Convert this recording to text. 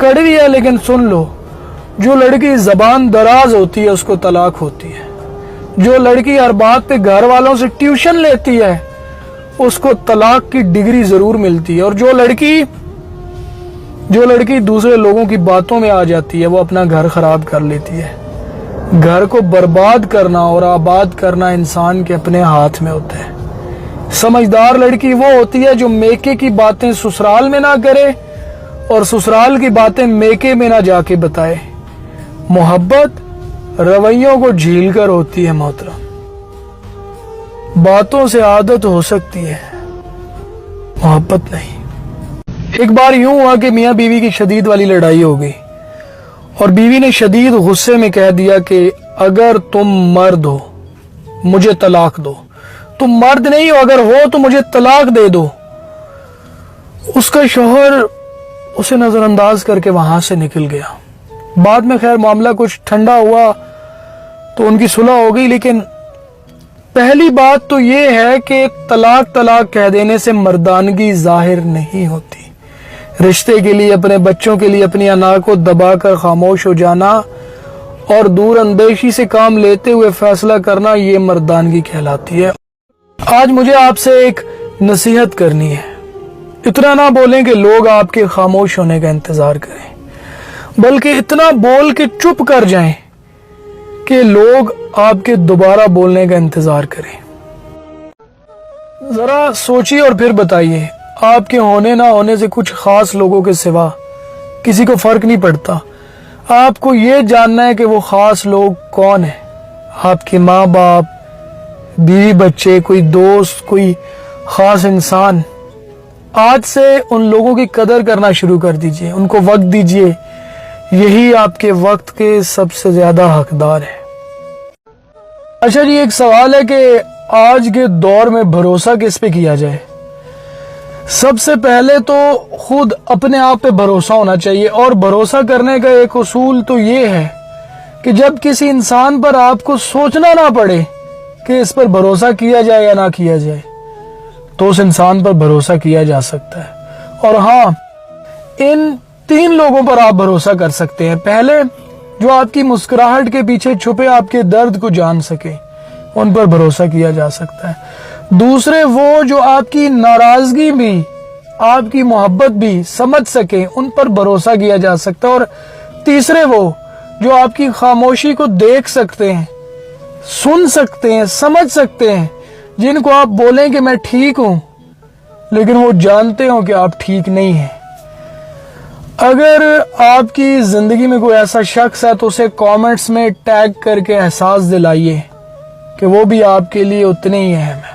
कड़वी है लेकिन सुन लो, जो लड़की जबान दराज होती है उसको तलाक होती है। जो लड़की हर बात पे घर वालों से ट्यूशन लेती है उसको तलाक की डिग्री जरूर मिलती है। और जो लड़की दूसरे लोगों की बातों में आ जाती है वो अपना घर खराब कर लेती है। घर को बर्बाद करना और आबाद करना इंसान के अपने हाथ में होता है। समझदार लड़की वो होती है जो मेके की बातें ससुराल में ना करे और ससुराल की बातें मेके में ना जाके बताए। मोहब्बत रवैयों को झील कर होती है मोहतरम। बातों से आदत हो सकती है, मोहब्बत नहीं। एक बार यूं हुआ कि मियां बीवी की शदीद वाली लड़ाई हो गई और बीवी ने शदीद गुस्से में कह दिया कि अगर तुम मर्द हो मुझे तलाक दो, तुम मर्द नहीं हो, अगर हो तो मुझे तलाक दे दो। उसका शौहर उसे नजरअंदाज करके वहां से निकल गया। बाद में खैर मामला कुछ ठंडा हुआ तो उनकी सुलह हो गई, लेकिन पहली बात तो ये है कि तलाक कह देने से मर्दानगी जाहिर नहीं होती। रिश्ते के लिए, अपने बच्चों के लिए अपनी अना को दबाकर खामोश हो जाना और दूर अंदेशी से काम लेते हुए फैसला करना, ये मर्दानगी कहलाती है। आज मुझे आपसे एक नसीहत करनी है। इतना ना बोलें कि लोग आपके खामोश होने का इंतजार करें, बल्कि इतना बोल के चुप कर जाएं कि लोग आपके दोबारा बोलने का इंतजार करें। जरा सोचिए और फिर बताइए, आपके होने ना होने से कुछ खास लोगों के सिवा किसी को फर्क नहीं पड़ता। आपको ये जानना है कि वो खास लोग कौन है। आपके माँ बाप, बीवी बच्चे, कोई दोस्त, कोई खास इंसान। आज से उन लोगों की कदर करना शुरू कर दीजिए, उनको वक्त दीजिए। यही आपके वक्त के सबसे ज्यादा हकदार है। अच्छा जी, एक सवाल है कि आज के दौर में भरोसा किस पे किया जाए। सबसे पहले तो खुद अपने आप पे भरोसा होना चाहिए, और भरोसा करने का एक उसूल तो ये है कि जब किसी इंसान पर आपको सोचना ना पड़े कि इस पर भरोसा किया जाए या ना किया जाए, तो उस इंसान पर भरोसा किया जा सकता है। और हाँ, इन 3 लोगों पर आप भरोसा कर सकते हैं। पहले, जो आपकी मुस्कुराहट के पीछे छुपे आपके दर्द को जान सके, उन पर भरोसा किया जा सकता है। दूसरे, वो जो आपकी नाराजगी भी, आपकी मोहब्बत भी समझ सके, उन पर भरोसा किया जा सकता है। और तीसरे, वो जो आपकी खामोशी को देख सकते हैं, सुन सकते हैं, समझ सकते हैं, जिनको आप बोलें कि मैं ठीक हूं, लेकिन वो जानते हो कि आप ठीक नहीं हैं। अगर आपकी जिंदगी में कोई ऐसा शख्स है तो उसे कमेंट्स में टैग करके एहसास दिलाइए कि वो भी आपके लिए उतने ही अहम है।